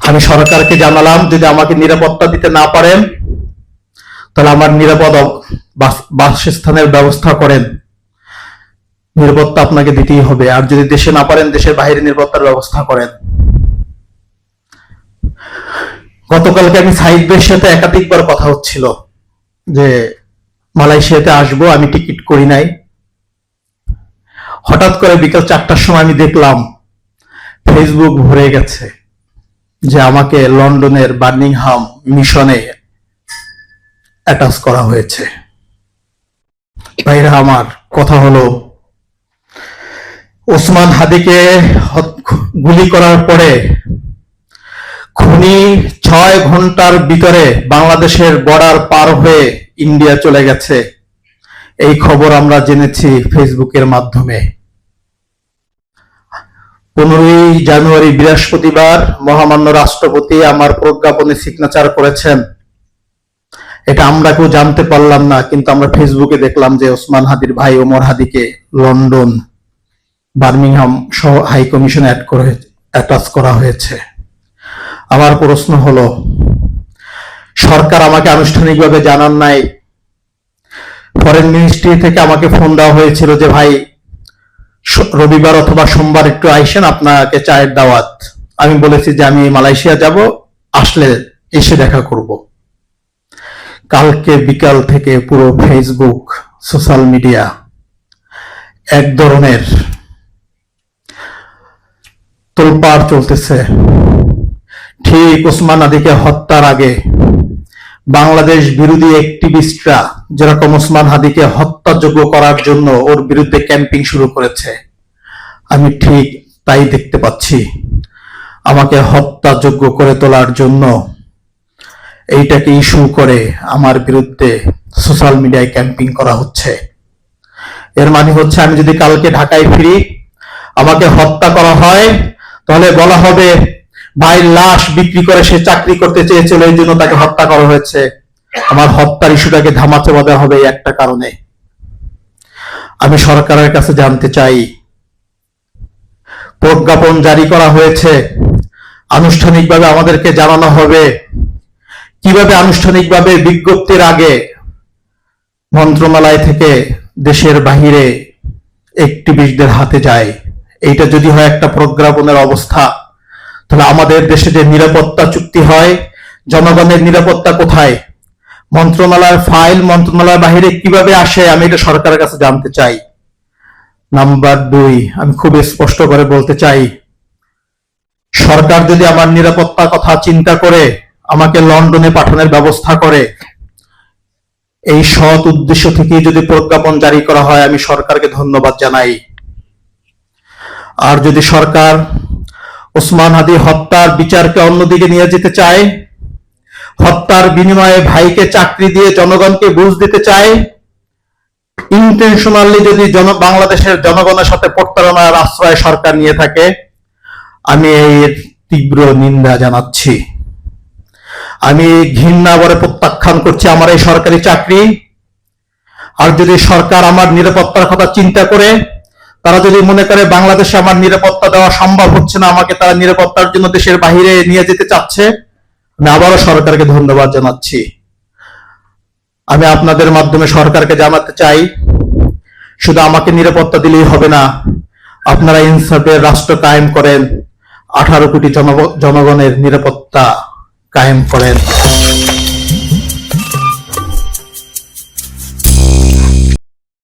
আমি সরকারকে জানালাম, যদি আমাকে নিরাপত্তা দিতে না পারেন তাহলে আমার নিরাপদ বাসস্থানের ব্যবস্থা করেন। নিরাপত্তা আপনাকে দিতেই হবে, আর যদি দেশে না পারেন দেশের বাইরে নিরাপত্তার ব্যবস্থা করেন। গতকালকে আমি সাইদ ভাইয়ের সাথে একাধিকবার কথা হচ্ছিল যে মালয়েশিয়াতে আসবো, আমি টিকিট করি নাই। হঠাৎ করে বিকাল 4টার সময় আমি দেখলাম ফেসবুক ভরে গেছে যে আমাকে লন্ডনের বার্মিংহাম মিশনে অ্যাটাচ করা হয়েছে। ভাইরা আমার, কথা হলো ওসমান হাদিকে গুলি করার পরে খুনি 6 ঘন্টার ভিতরে বাংলাদেশের বর্ডার পার হয়ে ইন্ডিয়া চলে গেছে। এই খবর আমরা জেনেছি ফেসবুকের মাধ্যমে। 15ই জানুয়ারি বৃহস্পতিবার মহামান্য রাষ্ট্রপতি আমার প্রজ্ঞাপনে সিগনেচার করেছেন। এটা আমরা কেউ জানতে পারলাম না, কিন্তু আমরা ফেসবুকে দেখলাম যে ওসমান হাদির ভাই ওমর হাদিকে লন্ডন বার্মিংহাম সহ হাই কমিশনে অ্যাটাচ করা হয়েছে। আমার প্রশ্ন হলো, সরকার আমাকে আনুষ্ঠানিকভাবে জানান নাই। ফরেন মিনিস্ট্রি থেকে আমাকে ফোন দেওয়া হয়েছিল যে ভাই রবিবার অথবা সোমবার একটু আইসেন, আপনাকে চায়ের দাওয়াত। আমি বলেছি যে আমি মালয়েশিয়া যাব, আসলে এসে দেখা করব। কালকে বিকাল থেকে পুরো ফেসবুক সোশ্যাল মিডিয়া এক ধরনের তোলপাড় চলতেছে। ঠিক ওসমান হাদিকে হত্যার আগে বাংলাদেশ বিরোধী অ্যাক্টিভিস্টরা যেরকম ওসমান হাদিকে হত্যাযোগ্য করার জন্য ওর বিরুদ্ধে ক্যাম্পিং শুরু করেছে, আমি ঠিক তাই দেখতে পাচ্ছি। আমাকে হত্যাযোগ্য করে তোলার জন্য এইটাকে ইস্যু করে আমার বিরুদ্ধে সোশ্যাল মিডিয়ায় ক্যাম্পিং করা হচ্ছে। এর মানে হচ্ছে আমি যদি কালকে ঢাকায় ফিরি, আমাকে হত্যা করা হয়, তাহলে বলা হবে ভাই লাশ বিক্রি করে সে চাকরি করতে চেয়েছিল, এই জন্য তাকে হত্যা করা হয়েছে। আমার হত্যার ইস্যুটাকে ধামাচাপা দেওয়া হবে এই একটা কারণে। আমি সরকারের কাছে জানতে চাই, প্রজ্ঞাপন জারি করা হয়েছে, আনুষ্ঠানিকভাবে আমাদেরকে জানানো হবে। কিভাবে আনুষ্ঠানিকভাবে বিজ্ঞপ্তির আগে মন্ত্রণালয় থেকে দেশের বাহিরে অ্যাক্টিভিস্টদের হাতে যায়? এইটা যদি হয় একটা প্রজ্ঞাপনের অবস্থা, তাহলে আমাদের দেশে যে নিরাপত্তা চুক্তি হয়, জনগণের নিরাপত্তা কোথায়? মন্ত্রণালয়ের ফাইল মন্ত্রণালয়ের বাহিরে কিভাবে আসে? আমি এটা সরকারের কাছে জানতে চাই। নাম্বার 2, আমি খুব স্পষ্ট করে বলতে চাই, সরকার যদি আমার নিরাপত্তার কথা চিন্তা করে আমাকে লন্ডনে পাঠানোর ব্যবস্থা করে, এই সৎ উদ্দেশ্য থেকে যদি প্রজ্ঞাপন জারি করা হয়, আমি সরকারকে ধন্যবাদ জানাই। আর যদি সরকার ওসমান হাদি হত্যার বিচারকে অন্যদিকে নিয়ে যেতে চায়, হত্যার বিনিময়ে ভাইকে চাকরি দিয়ে জনগণকে বুঝ দিতে চায়, ইন্টেনশনালি যদি বাংলাদেশের জনগণের সাথে প্রতারণার আশ্রয় সরকার নিয়ে থাকে, আমি এর তীব্র নিন্দা জানাচ্ছি। আমি ঘৃণা ভরে প্রত্যাখ্যান করছি আমার এই সরকারি চাকরি। আর যদি সরকার আমার নিরাপত্তার কথা চিন্তা করে, তারা যদি মনে করে বাংলাদেশে আমার নিরাপত্তা দেওয়া সম্ভব হচ্ছে না, আমাকে তারা নিরাপত্তার জন্য দেশের বাহিরে নিয়ে যেতে চাচ্ছে, আমি আবারও সরকারকে ধন্যবাদ জানাচ্ছি। আমি আপনাদের মাধ্যমে সরকারকে জানাতে চাই, শুধু আমাকে নিরাপত্তা দিলেই হবে না, আপনারা ইনসাফের রাষ্ট্র কায়েম করেন, 18 কোটি জনগণের নিরাপত্তা কায়েম করেন।